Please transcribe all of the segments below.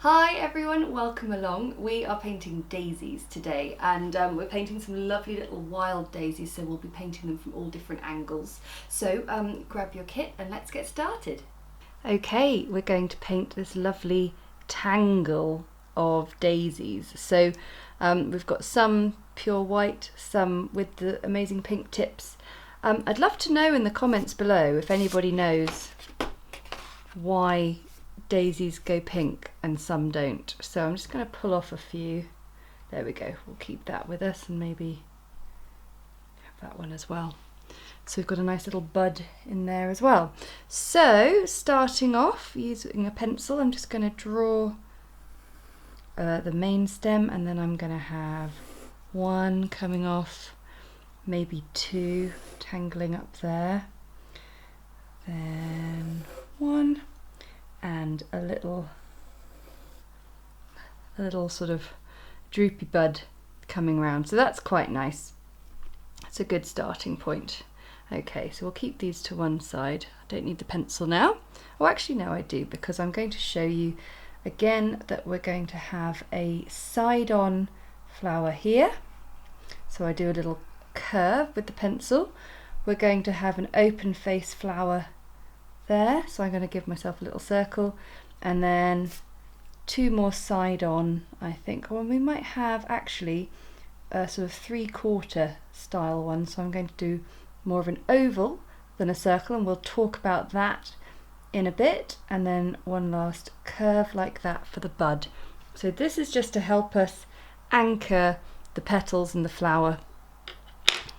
Hi everyone, welcome along. We are painting daisies today and we're painting some lovely little wild daisies, so we'll be painting them from all different angles. So grab your kit and let's get started. Okay, we're going to paint this lovely tangle of daisies. So we've got some pure white, some with the amazing pink tips. I'd love to know in the comments below if anybody knows why daisies go pink and some don't. So I'm just going to pull off a few. There we go, we'll keep that with us and maybe have that one as well. So we've got a nice little bud in there as well. So starting off using a pencil, I'm just going to draw the main stem, and then I'm going to have one coming off, maybe two tangling up there, then one, and a little sort of droopy bud coming round. So that's quite nice. It's a good starting point. Okay, so we'll keep these to one side. I don't need the pencil now. Oh, actually no, I do, because I'm going to show you again that we're going to have a side-on flower here. So I do a little curve with the pencil. We're going to have an open face flower there, so I'm going to give myself a little circle, and then two more side on, I think. Well, we might have actually a sort of 3/4 style one, so I'm going to do more of an oval than a circle, and we'll talk about that in a bit, and then one last curve like that for the bud. So this is just to help us anchor the petals and the flower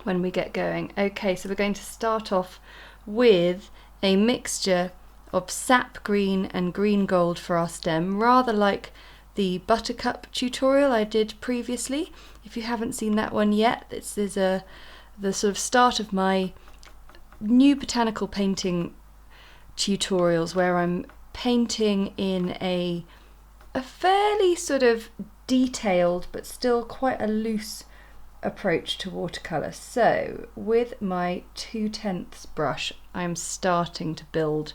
when we get going. Okay, so we're going to start off with a mixture of sap green and green gold for our stem, rather like the buttercup tutorial I did previously. If you haven't seen that one yet, this is the sort of start of my new botanical painting tutorials, where I'm painting in a fairly sort of detailed but still quite a loose approach to watercolour. So with my 2/10 brush, I'm starting to build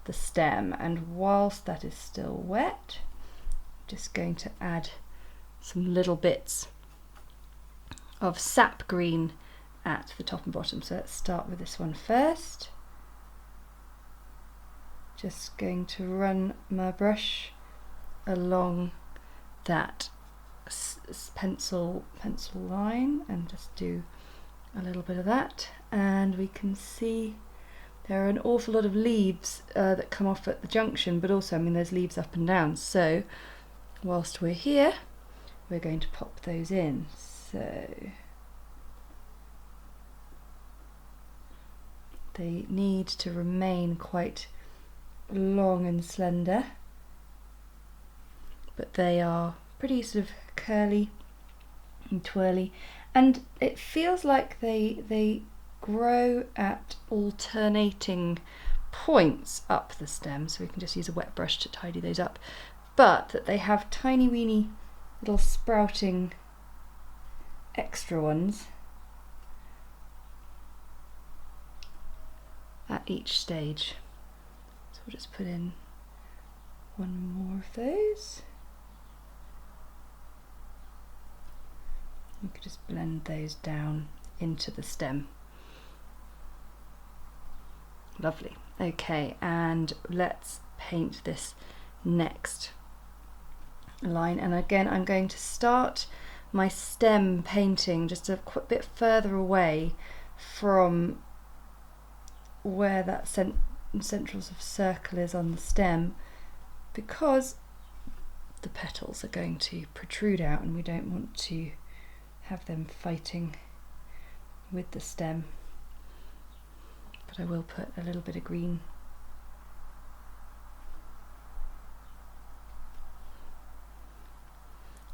the stem, and whilst that is still wet, I'm just going to add some little bits of sap green at the top and bottom. So let's start with this one first. Just going to run my brush along that pencil line and just do a little bit of that, and we can see there are an awful lot of leaves that come off at the junction, but also, I mean, there's leaves up and down, so whilst we're here we're going to pop those in. So they need to remain quite long and slender, but they are pretty sort of curly and twirly, and it feels like they grow at alternating points up the stem, so we can just use a wet brush to tidy those up, but that they have tiny weeny little sprouting extra ones at each stage. So we'll just put in one more of those. You could just blend those down into the stem. Lovely. Okay, and let's paint this next line, and again I'm going to start my stem painting just a bit further away from where that central sort of circle is on the stem, because the petals are going to protrude out and we don't want to have them fighting with the stem. But I will put a little bit of green.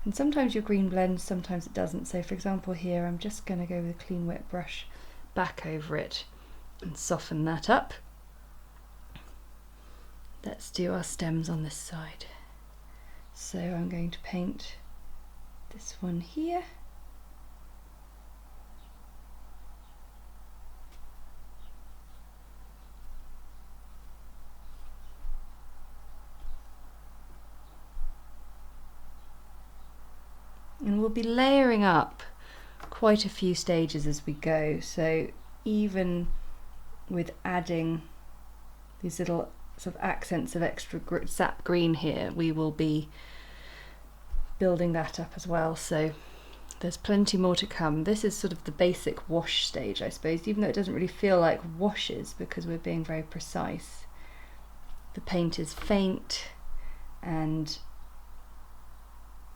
And sometimes your green blends, sometimes it doesn't. So for example here, I'm just going to go with a clean wet brush back over it and soften that up. Let's do our stems on this side. So I'm going to paint this one here. And we'll be layering up quite a few stages as we go, so even with adding these little sort of accents of extra sap green here, we will be building that up as well, so there's plenty more to come. This is sort of the basic wash stage, I suppose, even though it doesn't really feel like washes because we're being very precise. The paint is faint and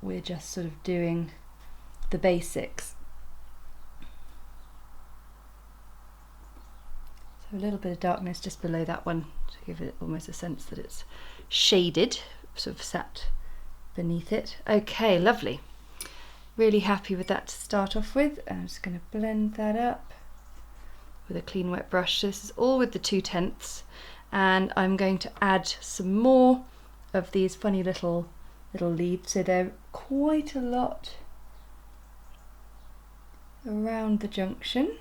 we're just sort of doing the basics. So a little bit of darkness just below that one to give it almost a sense that it's shaded, sort of sat beneath it. Okay, lovely. Really happy with that to start off with. I'm just going to blend that up with a clean wet brush. So this is all with the 2/10, and I'm going to add some more of these funny little leaves. So they're quite a lot around the junction.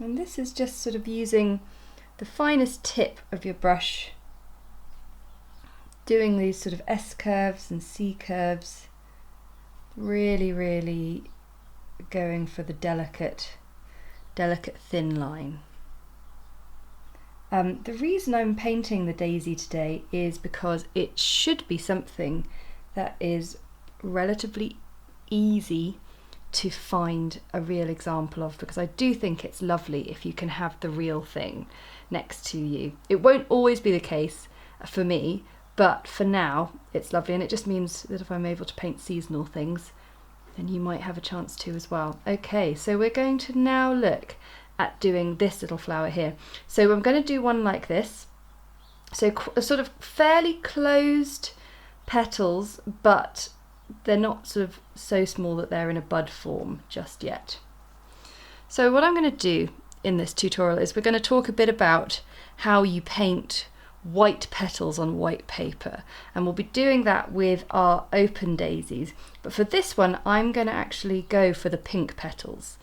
And this is just sort of using the finest tip of your brush, doing these sort of S curves and C curves, really going for the delicate thin line. The reason I'm painting the daisy today is because it should be something that is relatively easy to find a real example of, because I do think it's lovely if you can have the real thing next to you. It won't always be the case for me, but for now it's lovely, and it just means that if I'm able to paint seasonal things, then you might have a chance to as well. Okay, so we're going to now look at doing this little flower here. So I'm going to do one like this, so sort of fairly closed petals, but they're not sort of so small that they're in a bud form just yet. So what I'm going to do in this tutorial is we're going to talk a bit about how you paint white petals on white paper, and we'll be doing that with our open daisies, but for this one I'm going to actually go for the pink petals.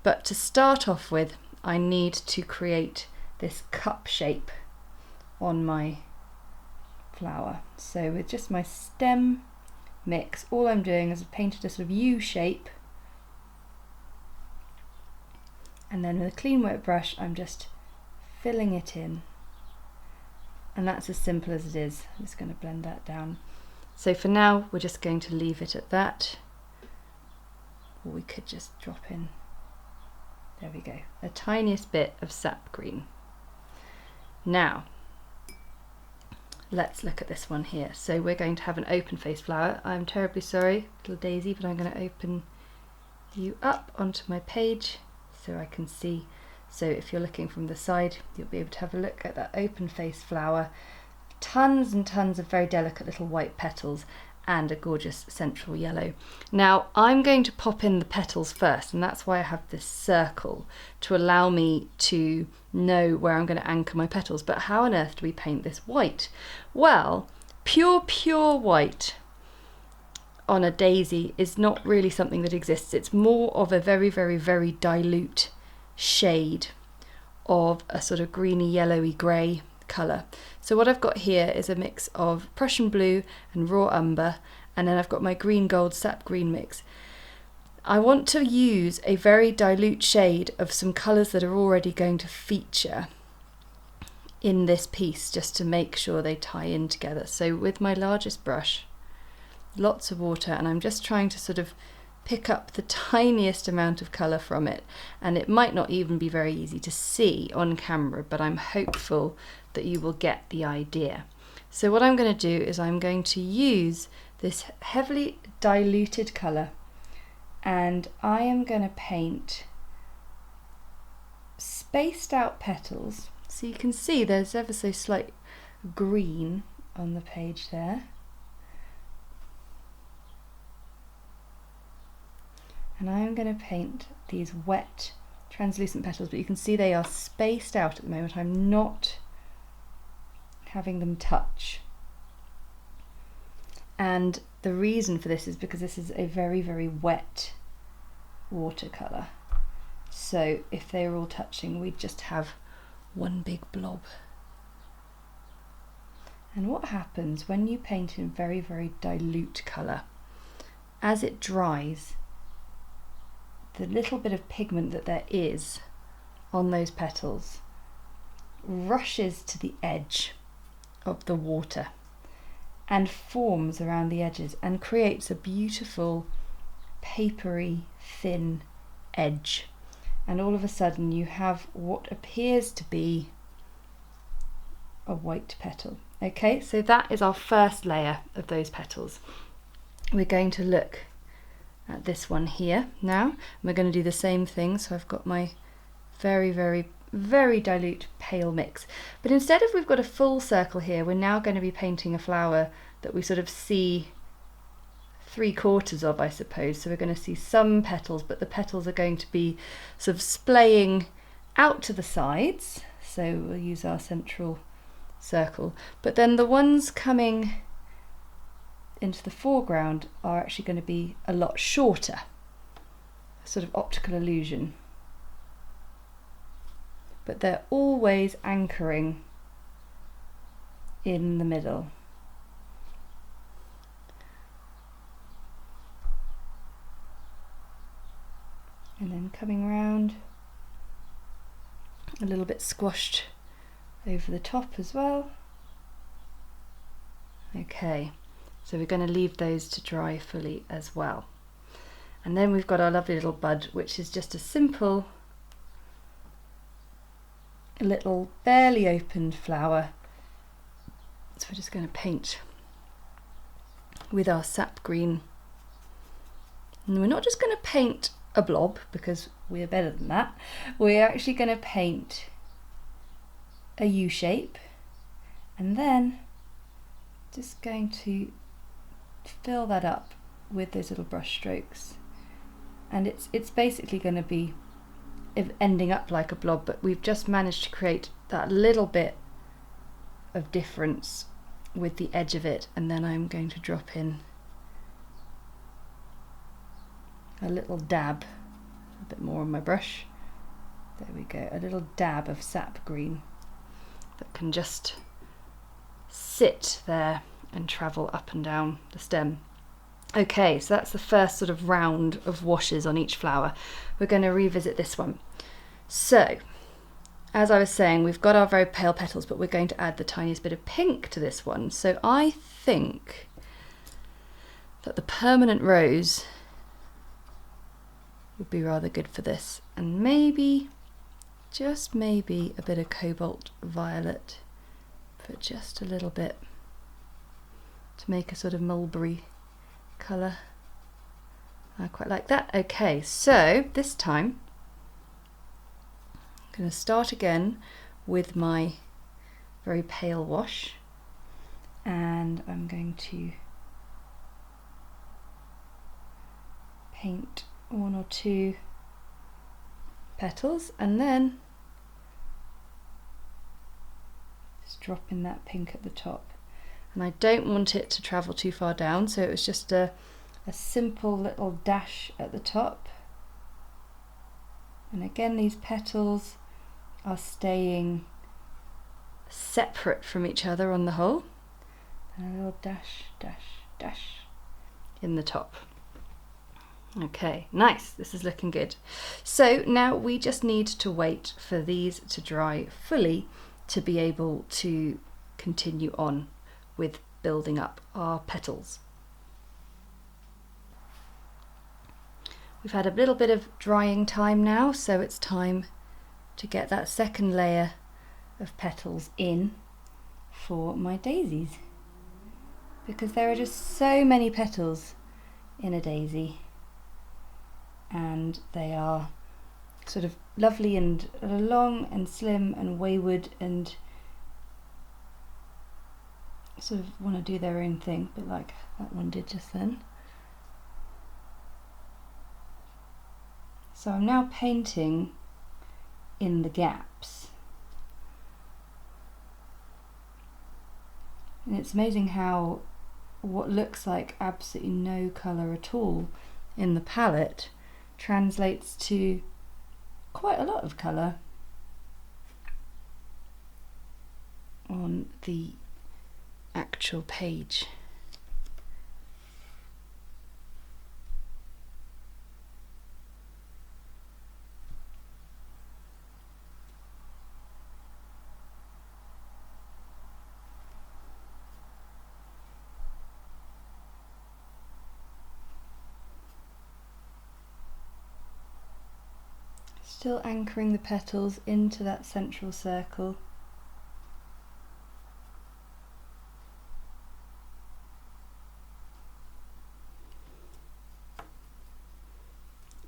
But to start off with, I need to create this cup shape on my flower. So with just my stem mix, all I'm doing is I've painted a sort of U shape, and then with a clean wet brush I'm just filling it in, and that's as simple as it is. I'm just going to blend that down. So for now we're just going to leave it at that, or we could just drop in, there we go, the tiniest bit of sap green. Now let's look at this one here. So we're going to have an open face flower. I'm terribly sorry, little daisy, but I'm going to open you up onto my page so I can see. So if you're looking from the side, you'll be able to have a look at that open face flower. Tons and tons of very delicate little white petals and a gorgeous central yellow. Now I'm going to pop in the petals first, and that's why I have this circle to allow me to know where I'm going to anchor my petals. But how on earth do we paint this white? Well, pure white on a daisy is not really something that exists. It's more of a very dilute shade of a sort of greeny yellowy grey colour. So what I've got here is a mix of Prussian Blue and raw Umber, and then I've got my green gold sap green mix. I want to use a very dilute shade of some colours that are already going to feature in this piece, just to make sure they tie in together. So with my largest brush, lots of water, and I'm just trying to sort of pick up the tiniest amount of colour from it, and it might not even be very easy to see on camera, but I'm hopeful that you will get the idea. So what I'm going to do is I'm going to use this heavily diluted colour, and I am going to paint spaced out petals. So you can see there's ever so slight green on the page there. And I'm going to paint these wet translucent petals, but you can see they are spaced out at the moment. I'm not having them touch. And the reason for this is because this is a very wet watercolour. So if they were all touching, we'd just have one big blob. And what happens when you paint in very, very dilute colour, as it dries, the little bit of pigment that there is on those petals rushes to the edge of the water and forms around the edges and creates a beautiful papery thin edge, and all of a sudden you have what appears to be a white petal. Okay, so that is our first layer of those petals. We're going to look at this one here now, and we're going to do the same thing. So I've got my very, very, very dilute pale mix, but instead of we've got a full circle here, we're now going to be painting a flower that we sort of see 3/4 of, I suppose. So we're going to see some petals, but the petals are going to be sort of splaying out to the sides. So we'll use our central circle, but then the ones coming into the foreground are actually going to be a lot shorter, a sort of optical illusion, but they're always anchoring in the middle. And then coming round, a little bit squashed over the top as well. Okay, so we're going to leave those to dry fully as well. And then we've got our lovely little bud, which is just a simple little barely opened flower. So we're just going to paint with our sap green. And we're not just going to paint a blob, because we're better than that. We're actually going to paint a U shape, and then just going to fill that up with those little brush strokes, and it's basically going to be ending up like a blob, but we've just managed to create that little bit of difference with the edge of it. And then I'm going to drop in a little dab, a bit more on my brush, there we go, a little dab of sap green that can just sit there and travel up and down the stem. Okay, so that's the first sort of round of washes on each flower. We're going to revisit this one. So, as I was saying, we've got our very pale petals, but we're going to add the tiniest bit of pink to this one. So I think that the permanent rose would be rather good for this, and maybe, just maybe, a bit of Cobalt Violet, but just a little bit, to make a sort of mulberry colour. I quite like that. Okay, so this time I'm going to start again with my very pale wash, and I'm going to paint 1 or 2 petals, and then just drop in that pink at the top. And I don't want it to travel too far down, so it was just a simple little dash at the top. And again, these petals are staying separate from each other on the whole, and a little dash, dash, dash in the top. Okay, nice, this is looking good. So now we just need to wait for these to dry fully to be able to continue on with building up our petals. We've had a little bit of drying time now, so it's time to get that second layer of petals in for my daisies, because there are just so many petals in a daisy, and they are sort of lovely and long and slim and wayward and sort of want to do their own thing, but like that one did just then. So I'm now painting in the gaps, and it's amazing how what looks like absolutely no colour at all in the palette translates to quite a lot of colour on the actual page. Still anchoring the petals into that central circle.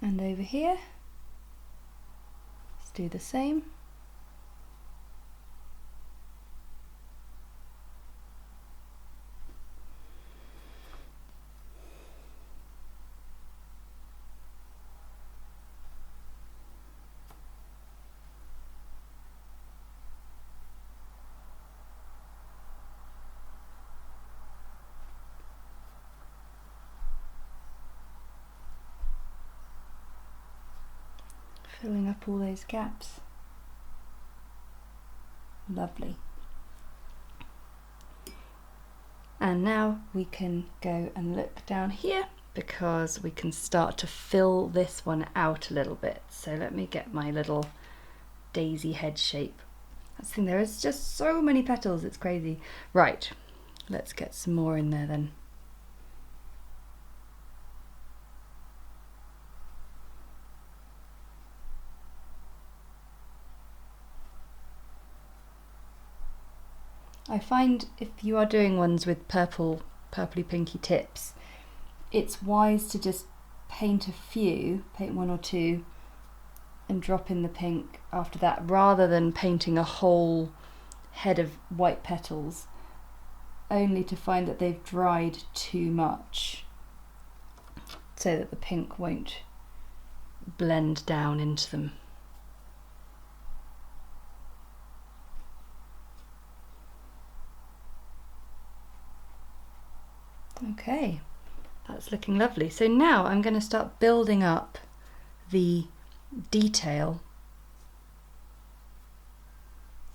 And over here, let's do the same. Filling up all those gaps. Lovely. And now we can go and look down here because we can start to fill this one out a little bit. So let me get my little daisy head shape. That's the thing, there is just so many petals, it's crazy. Right, let's get some more in there then. I find if you are doing ones with purpley pinky tips, it's wise to just paint one or two, and drop in the pink after that, rather than painting a whole head of white petals, only to find that they've dried too much, so that the pink won't blend down into them. Okay, that's looking lovely. So now I'm going to start building up the detail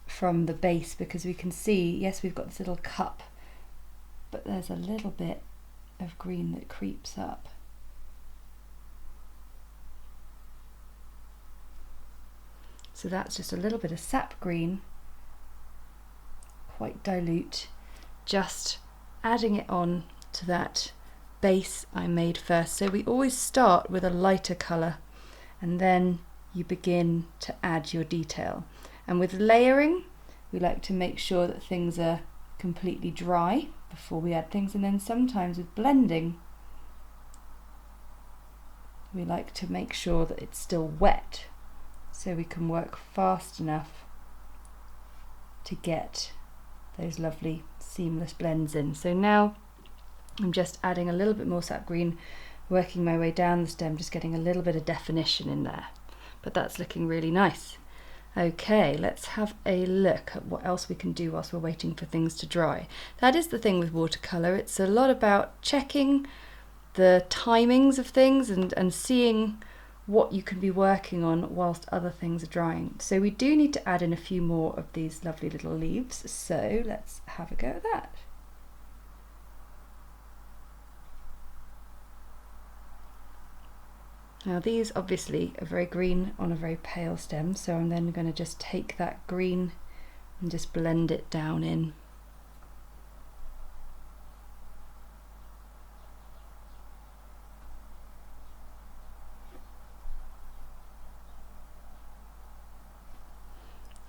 from the base, because we can see, yes, we've got this little cup, but there's a little bit of green that creeps up. So that's just a little bit of sap green, quite dilute, just adding it on to that base I made first. So we always start with a lighter colour and then you begin to add your detail. And with layering, we like to make sure that things are completely dry before we add things, and then sometimes with blending we like to make sure that it's still wet so we can work fast enough to get those lovely seamless blends in. So now I'm just adding a little bit more sap green, working my way down the stem, just getting a little bit of definition in there. But that's looking really nice. Okay, let's have a look at what else we can do whilst we're waiting for things to dry. That is the thing with watercolour, it's a lot about checking the timings of things and seeing what you can be working on whilst other things are drying. So we do need to add in a few more of these lovely little leaves, so let's have a go at that. Now these obviously are very green on a very pale stem, so I'm then going to just take that green and just blend it down in.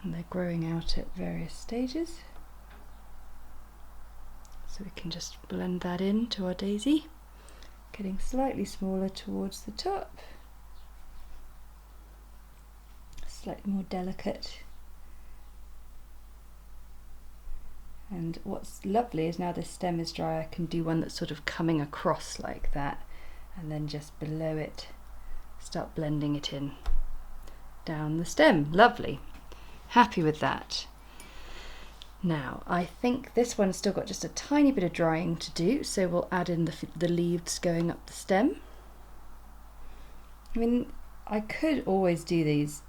And they're growing out at various stages, so we can just blend that into our daisy, getting slightly smaller towards the top, slightly more delicate. And what's lovely is now this stem is dry, I can do one that's sort of coming across like that, and then just below it start blending it in down the stem. Lovely, happy with that. Now I think this one's still got just a tiny bit of drying to do, so we'll add in the leaves going up the stem. I mean, I could always do these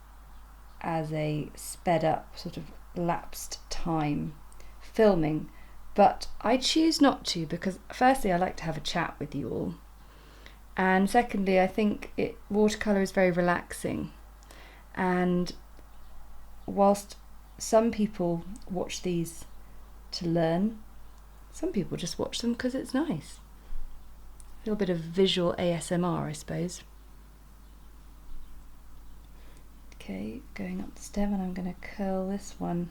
as a sped up sort of lapsed time filming, but I choose not to because firstly I like to have a chat with you all, and secondly I think watercolour is very relaxing, and whilst some people watch these to learn, some people just watch them because it's nice. A little bit of visual ASMR, I suppose. Okay, going up the stem, and I'm going to curl this one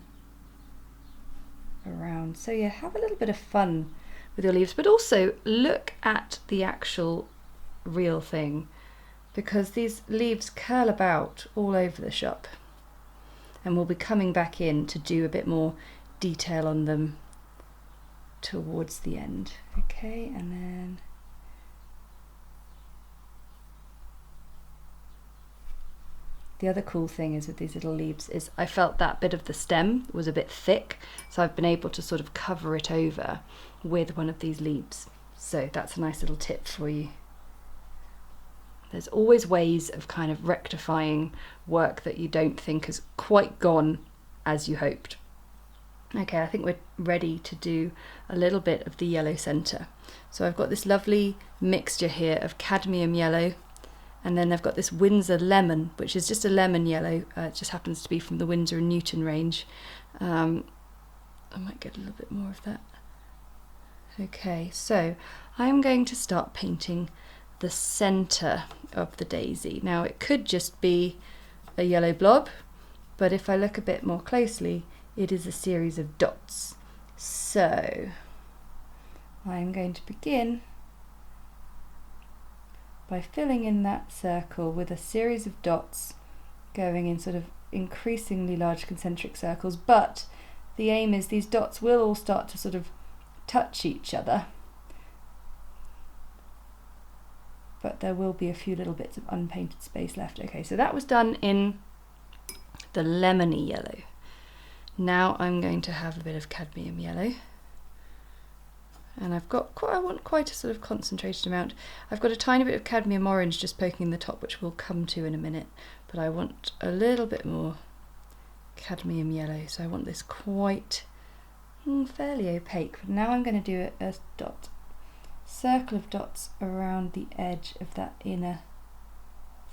around. So yeah, have a little bit of fun with your leaves, but also look at the actual real thing, because these leaves curl about all over the shop, and we'll be coming back in to do a bit more detail on them towards the end. Okay, and then the other cool thing is with these little leaves is I felt that bit of the stem was a bit thick, so I've been able to sort of cover it over with one of these leaves. So that's a nice little tip for you. There's always ways of kind of rectifying work that you don't think has quite gone as you hoped. Okay, I think we're ready to do a little bit of the yellow centre. So I've got this lovely mixture here of cadmium yellow, and then I've got this Winsor lemon, which is just a lemon yellow. It just happens to be from the Winsor and Newton range. I might get a little bit more of that. Okay, so I'm going to start painting the centre of the daisy. Now it could just be a yellow blob, but if I look a bit more closely, it is a series of dots. So I'm going to begin by filling in that circle with a series of dots going in sort of increasingly large concentric circles, but the aim is these dots will all start to sort of touch each other, but there will be a few little bits of unpainted space left. Okay, so that was done in the lemony yellow. Now I'm going to have a bit of cadmium yellow, and I've got I want quite a sort of concentrated amount. I've got a tiny bit of cadmium orange just poking the top, which we'll come to in a minute, but I want a little bit more cadmium yellow, so I want this quite fairly opaque. But now I'm going to do a circle of dots around the edge of that inner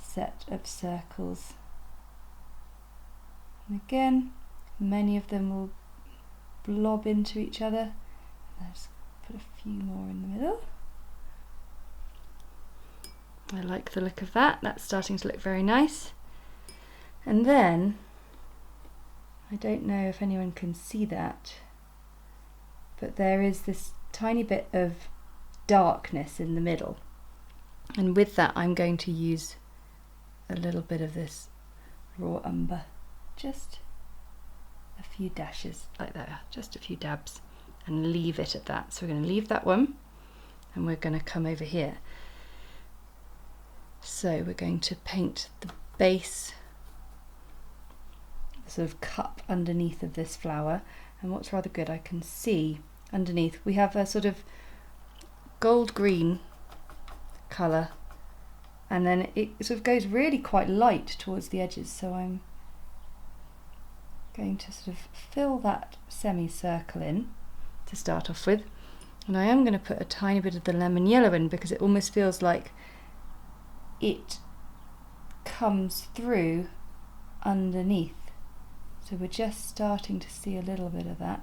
set of circles, and again many of them will blob into each other. Let's put a few more in the middle. I like the look of that. That's starting to look very nice. And then, I don't know if anyone can see that, but there is this tiny bit of darkness in the middle. And with that, I'm going to use a little bit of this raw umber, just a few dashes like that, just a few dabs, and leave it at that. So we're going to leave that one, and we're going to come over here. So we're going to paint the base, the sort of cup underneath of this flower, and what's rather good, I can see underneath we have a sort of gold green colour, and then it sort of goes really quite light towards the edges, so I'm going to sort of fill that semicircle in to start off with, and I am going to put a tiny bit of the lemon yellow in because it almost feels like it comes through underneath, so we're just starting to see a little bit of that,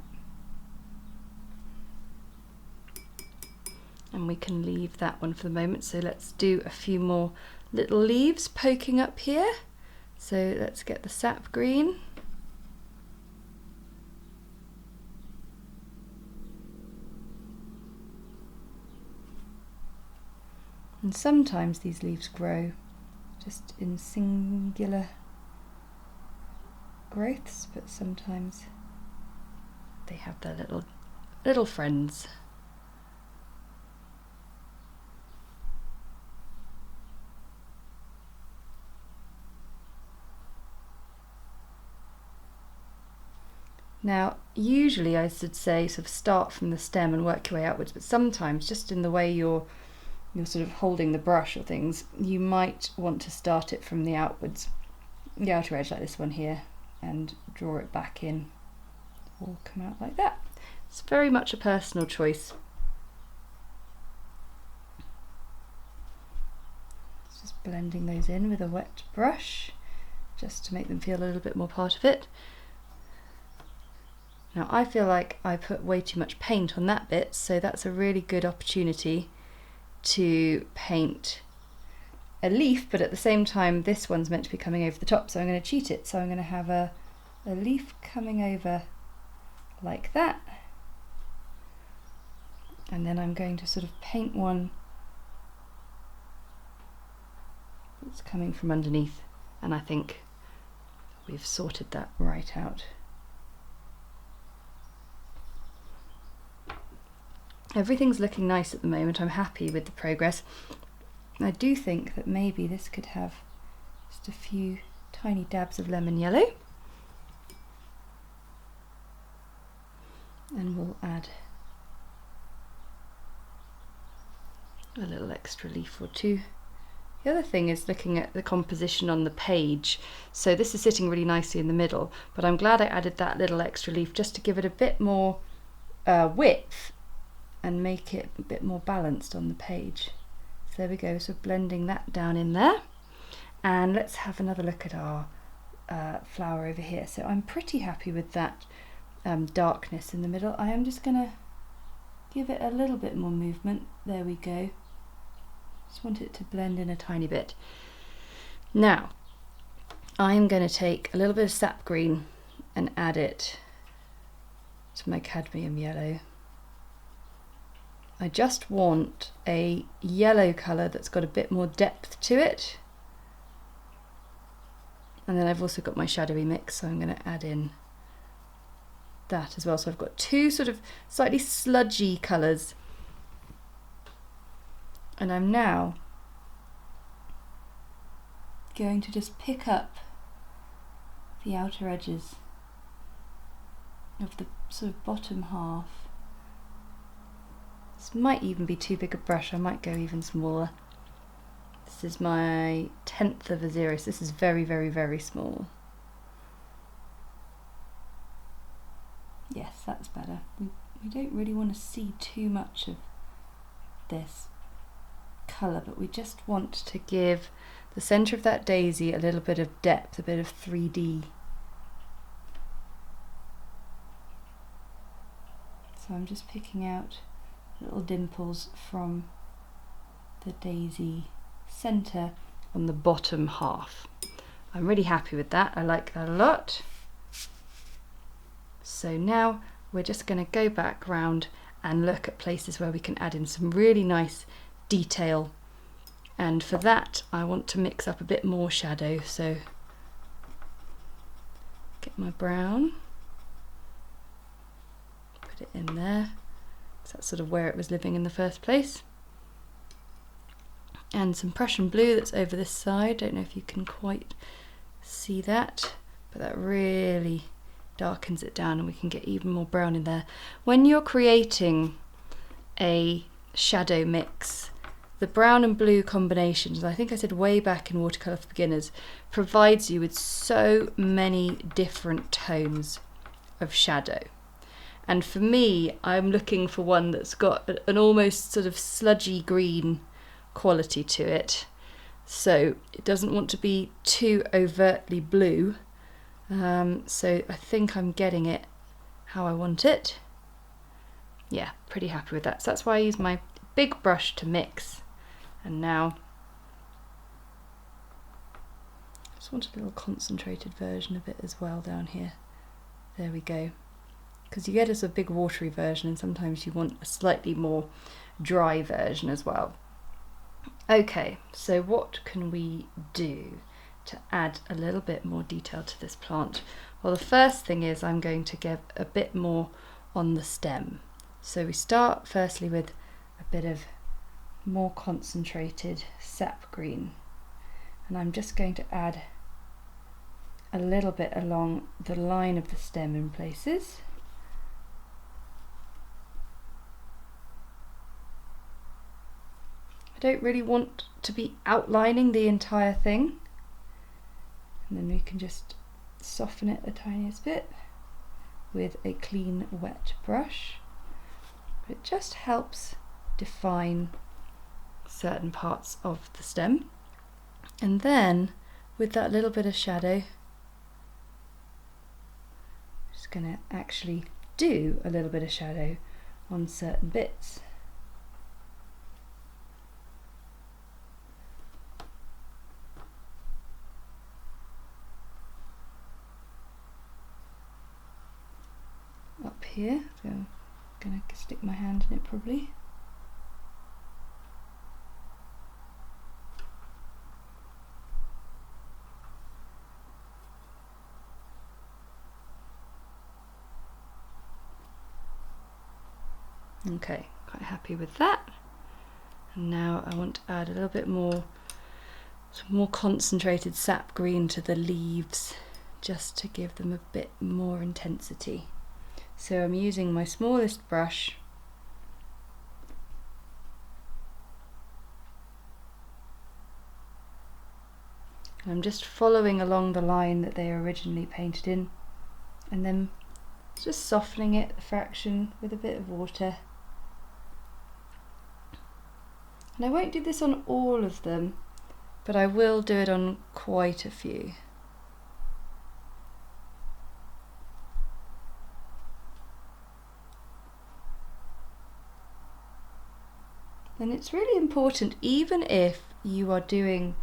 and we can leave that one for the moment. So let's do a few more little leaves poking up here. So let's get the sap green. And sometimes these leaves grow just in singular growths, but sometimes they have their little friends. Now, usually I should say sort of start from the stem and work your way outwards, but sometimes just in the way you're sort of holding the brush or things, you might want to start it from the outwards, the outer edge like this one here, and draw it back in, or come out like that. It's very much a personal choice. Just blending those in with a wet brush, just to make them feel a little bit more part of it. Now I feel like I put way too much paint on that bit, so that's a really good opportunity to paint a leaf, but at the same time this one's meant to be coming over the top, so I'm going to cheat it. So I'm going to have a leaf coming over like that, and then I'm going to sort of paint one that's coming from underneath, and I think we've sorted that right out. Everything's looking nice at the moment. I'm happy with the progress. I do think that maybe this could have just a few tiny dabs of lemon yellow, and we'll add a little extra leaf or two. The other thing is looking at the composition on the page. So this is sitting really nicely in the middle, but I'm glad I added that little extra leaf just to give it a bit more width and make it a bit more balanced on the page. So there we go, so blending that down in there. And let's have another look at our flower over here. So I'm pretty happy with that darkness in the middle. I am just gonna give it a little bit more movement. There we go. Just want it to blend in a tiny bit. Now, I'm going to take a little bit of Sap Green and add it to my Cadmium Yellow. I just want a yellow colour that's got a bit more depth to it. And then I've also got my shadowy mix, so I'm going to add in that as well. So I've got two sort of slightly sludgy colours. And I'm now going to just pick up the outer edges of the sort of bottom half. This might even be too big a brush, I might go even smaller. This is my 1/10 of a 0, so this is very, very, very small. Yes, that's better. We don't really want to see too much of this colour, but we just want to give the centre of that daisy a little bit of depth, a bit of 3D. So I'm just picking out little dimples from the daisy centre on the bottom half. I'm really happy with that, I like that a lot. So now we're just going to go back round and look at places where we can add in some really nice detail, and for that I want to mix up a bit more shadow, so get my brown, put it in there, so that's sort of where it was living in the first place, and some Prussian Blue that's over this side. Don't know if you can quite see that, but that really darkens it down and we can get even more brown in there. When you're creating a shadow mix, the brown and blue combinations, I think I said way back in Watercolour for Beginners, provides you with so many different tones of shadow. And for me, I'm looking for one that's got an almost sort of sludgy green quality to it. So it doesn't want to be too overtly blue. So I think I'm getting it how I want it. Yeah, pretty happy with that. So that's why I use my big brush to mix. And now I just want a little concentrated version of it as well down here. There we go. Because you get a big watery version and sometimes you want a slightly more dry version as well. Okay, so what can we do to add a little bit more detail to this plant? Well, the first thing is I'm going to give a bit more on the stem. So we start firstly with a bit of more concentrated sap green, and I'm just going to add a little bit along the line of the stem in places. I don't really want to be outlining the entire thing, and then we can just soften it the tiniest bit. with a clean wet brush. It just helps define certain parts of the stem. And then with that little bit of shadow, I'm just going to actually do a little bit of shadow on certain bits. Up here, so I'm going to stick my hand in it probably. Okay, quite happy with that. And now I want to add a little bit more, some more concentrated sap green to the leaves, just to give them a bit more intensity. So I'm using my smallest brush, and I'm just following along the line that they originally painted in, and then just softening it a fraction with a bit of water. And I won't do this on all of them, but I will do it on quite a few. And it's really important, even if you are doing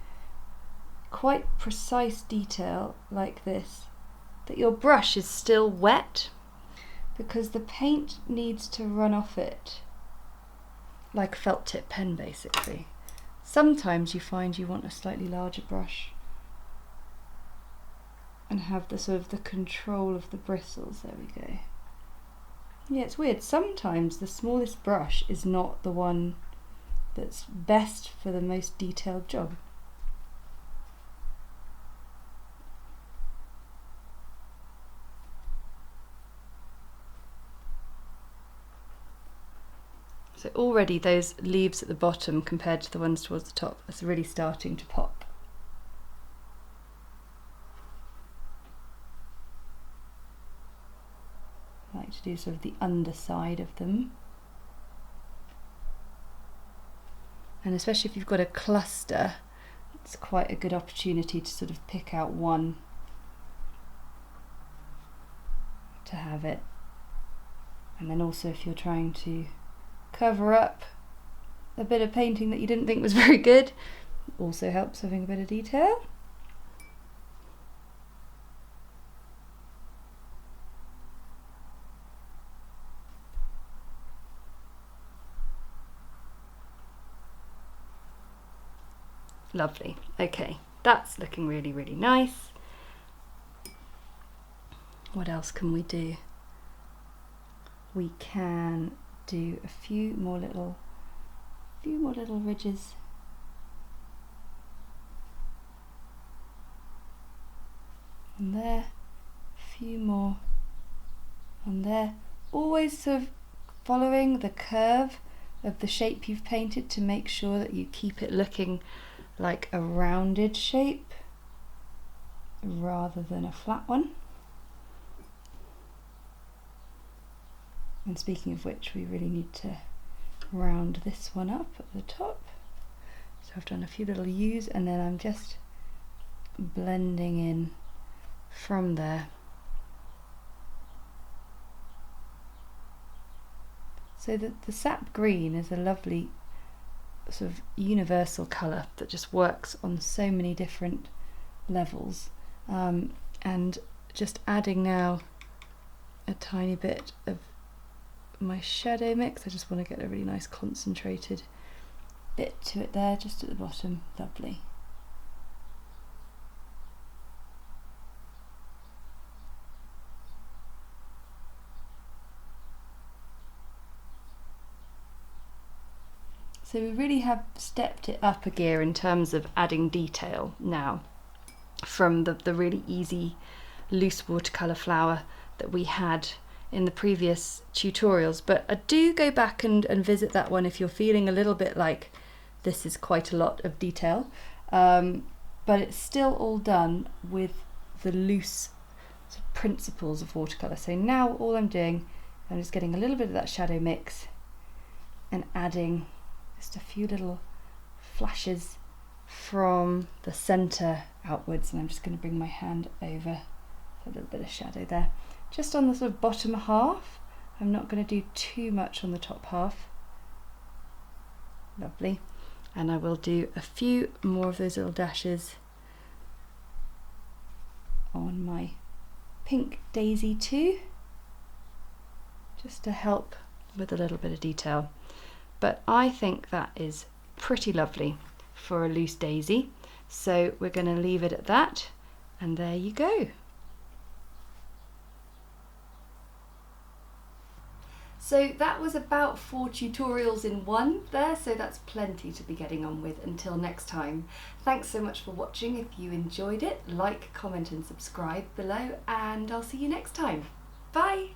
quite precise detail like this, that your brush is still wet, because the paint needs to run off it like a felt tip pen basically. Sometimes you find you want a slightly larger brush and have the sort of the control of the bristles. There we go. Yeah, it's weird. Sometimes the smallest brush is not the one that's best for the most detailed job. So already those leaves at the bottom compared to the ones towards the top are really starting to pop. I like to do sort of the underside of them. And especially if you've got a cluster, it's quite a good opportunity to sort of pick out one to have it. And then also if you're trying to cover up a bit of painting that you didn't think was very good, also helps having a bit of detail. Lovely. Okay, that's looking really, really nice. What else can we do? We can do a few more little ridges. And there, a few more on there. Always sort of following the curve of the shape you've painted to make sure that you keep it looking like a rounded shape rather than a flat one. And speaking of which, we really need to round this one up at the top. So I've done a few little U's and then I'm just blending in from there. So that the sap green is a lovely sort of universal colour that just works on so many different levels. And just adding now a tiny bit of my shadow mix. I just want to get a really nice concentrated bit to it there, just at the bottom. Lovely. So we really have stepped it up a gear in terms of adding detail now, from the really easy loose watercolour flower that we had in the previous tutorials. But I do go back and visit that one if you're feeling a little bit like this is quite a lot of detail, but it's still all done with the loose principles of watercolour. So now all I'm doing, I'm just getting a little bit of that shadow mix and adding just a few little flashes from the centre outwards, and I'm just going to bring my hand over for a little bit of shadow there, just on the sort of bottom half. I'm not going to do too much on the top half. Lovely. And I will do a few more of those little dashes on my pink daisy too, just to help with a little bit of detail. But I think that is pretty lovely for a loose daisy, so we're going to leave it at that, and there you go. So that was about 4 tutorials in one there, so that's plenty to be getting on with until next time. Thanks so much for watching. If you enjoyed it, like, comment and subscribe below, and I'll see you next time. Bye!